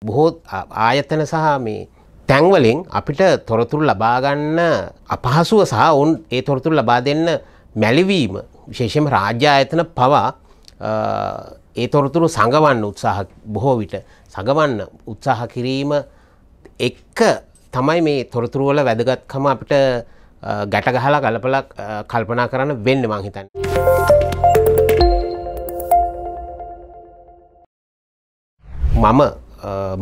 බොහෝ ආයතන සහ මේ තැන් වලින් අපිට තොරතුරු ලබා ගන්න අපහසුව සහ උන් ඒ තොරතුරු ලබා දෙන්න මැලිවීම විශේෂයෙන්ම රාජ්‍ය ආයතන පවා ඒ තොරතුරු සංගවන්න උත්සාහ බොහෝ විට සංගවන්න උත්සාහ කිරීම එක්ක තමයි මේ තොරතුරු වල වැදගත්කම අපිට ගැට ගහලා ගලපලා කල්පනා කරන්න වෙන්නේ මං හිතන්නේ. මම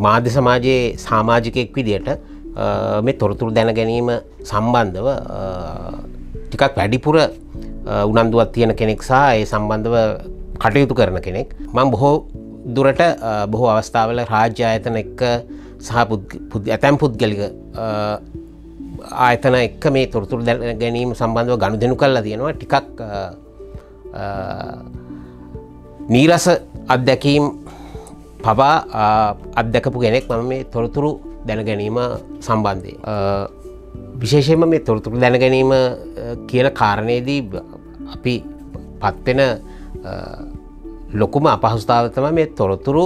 මාධ්‍ය සමාජයේ සමාජිකයෙක් විදියට මේ තොරතුරු දැන ගැනීම සම්බන්ධව ටිකක් වැඩිපුර උනන්දුවක් තියෙන කෙනෙක් සහ ඒ සම්බන්ධව කටයුතු කරන කෙනෙක්. මම බොහෝ දුරට බොහෝ අවස්ථාවල රාජ්‍ය ආයතන එක්ක සහ ඇතැම් පුද්ගලික ආයතන එක්ක මේ තොරතුරු දැන ගැනීම සම්බන්ධව ගනුදෙනු කරලා තියෙනවා. ටිකක් නීරස අත්දැකීම් පවා අත්දැකපු කෙනෙක් මම මේ තොරතුරු දැන ගැනීම සම්බන්ධයෙන්. විශේෂයෙන්ම මේ තොරතුරු දැන ගැනීම කියන කාරණේදී අපි පත්වෙන ලොකුම අපහසුතාවය තමයි මේ තොරතුරු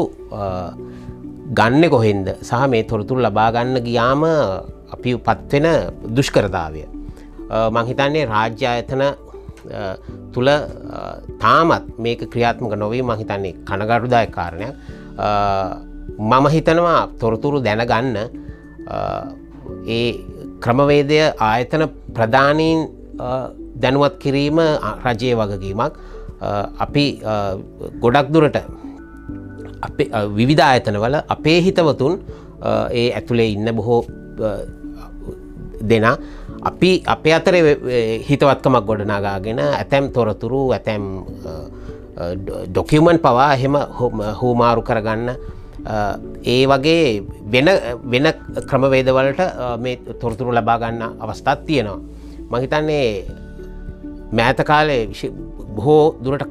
ගන්නෙ කොහෙන්ද සහ මේ තොරතුරු ලබා ගන්න ගියාම අපි පත්වෙන දුෂ්කරතාවය. මං හිතන්නේ රාජ්‍ය ආයතන තුල තාමත් මේක ක්‍රියාත්මක නොවී මං හිතන්නේ කනගාටුදායක කාරණයක්. මම හිතනවා තොරතුරු දැනගන්න ඒ ක්‍රමවේදය ආයතන ප්‍රධානීන් දැනුවත් කිරීම රජයේ වගකීමක්. අපි ගොඩක් දුරට අපේ විවිධ ආයතනවල අපේ හිතවතුන් ඒ ඇතුලේ ඉන්න බොහෝ දෙනා අපි අපේ අතරේ හිතවත්කමක් ගොඩනගාගෙන ඇතැම් තොරතුරු ඇතැම් ඩොකියුමන්ට් පවා එහෙම හුමාරු කරගන්න ඒ වගේ වෙන ක්‍රමවේදවලට මේ තොරතුරු ලබා ගන්න අවස්ථාවක් තියෙනවා. මම හිතන්නේ මෑත කාලේ බොහෝ දුරට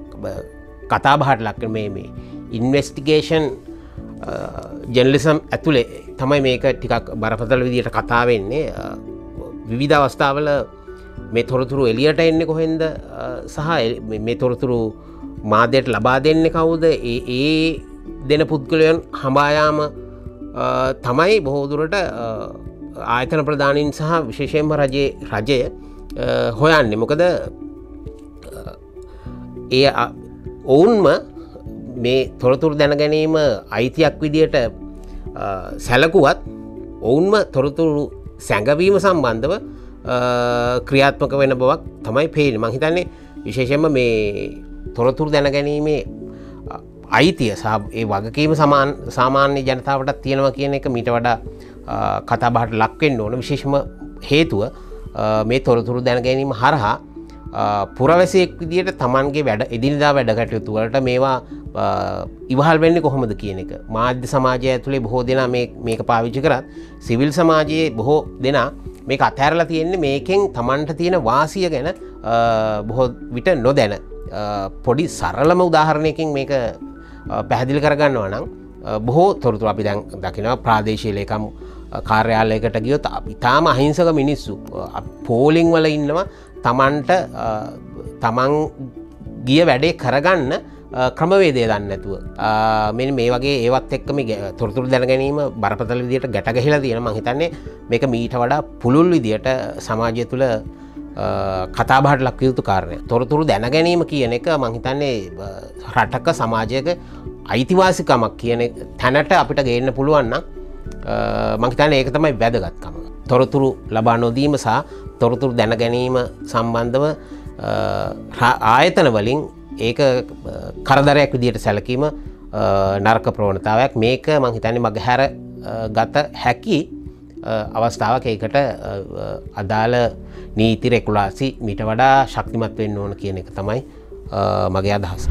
කතා බහට ලක් මේ ඉන්වෙස්ටිගේෂන් ජර්නලිසම් ඇතුලේ තමයි මේක ටිකක් බරපතල විදියට කතා වෙන්නේ. විවිධ අවස්ථාවල මේ තොරතුරු එළියට එන්නේ කොහෙන්ද සහ මේ තොරතුරු මාධ්‍යයට ලබා දෙන්නේ කවුද? ඒ දෙන පුද්ගලයන් හඹා යාම තමයි බොහෝ දුරට ආයතන ප්‍රධානීන් සහ විශේෂයෙන්ම රජය හොයන්නේ. මොකද ඒ ඔවුන්ම මේ තොරතුරු දැන ගැනීම අයිතියක් විදියට සැලකුවත් ඔවුන්ම තොරතුරු සැඟවීම සම්බන්ධව ක්‍රියාත්මක වෙන බවක් තමයි පේන්නේ. මම හිතන්නේ විශේෂයෙන්ම මේ තොරතුරු දැන ගැනීමේ අයිතිය සහ ඒ වගකීම සාමාන්‍ය ජනතාවටත් තියෙනවා කියන එක මීට වඩා කතා බහට ලක් වෙන්න ඕන. විශේෂම හේතුව මේ තොරතුරු දැන ගැනීම හරහා පුරවැසියෙක් විදියට තමන්ගේ එදිනෙදා වැඩ කටයුතු වලට මේවා ඉවහල් වෙන්නේ කොහොමද කියන එක. මාධ්‍ය සමාජය ඇතුලේ බොහෝ දෙනා මේක පාවිච්චි කරත් සිවිල් සමාජයේ බොහෝ දෙනා මේක අතහැරලා තියෙන්නේ මේකෙන් තමන්ට තියෙන වාසිය ගැන බොහෝ විට නොදැන. පොඩි සරලම උදාහරණයකින් මේක පැහැදිලි කරගන්නවා නම් බොහෝ තොරතුරු අපි දැන් දකිනවා ප්‍රාදේශීය ලේකම් කාර්යාලයකට ගියොත් ඉතාම අහිංසක මිනිස්සු පෝලිං වල ඉන්නවා තමන්ට තමන් ගිය වැඩේ කරගන්න ක්‍රමවේදය දන්නේ නැතුව. මෙන්න මේ වගේ ඒවත් එක්ක මේ තොරතුරු දැන ගැනීම බරපතල විදියට ගැට ගැහිලා තියෙනවා. මම හිතන්නේ මේක මීට වඩා පුළුල් විදියට සමාජය තුළ කතා බහට ලක් යුතු කාරණයක්. තොරතුරු දැන ගැනීම කියන එක මම හිතන්නේ රටක සමාජයක අයිතිවාසිකමක් කියන තැනට අපිට ගේන්න පුළුවන් නම් මම හිතන්නේ ඒක තමයි වැදගත්කම. තොරතුරු ලබා නොදීම සහ තොරතුරු දැන ගැනීම සම්බන්ධව ආයතන වලින් ඒක කරදරයක් විදියට සැලකීම නරක ප්‍රවණතාවයක්. මේක මම හිතන්නේ මගහැර ගත හැකි අවස්ථාවක්. ඒකට අදාළ නීති රෙගුලාසි මීට වඩා ශක්තිමත් වෙන්න ඕන කියන එක තමයි මගේ අදහස.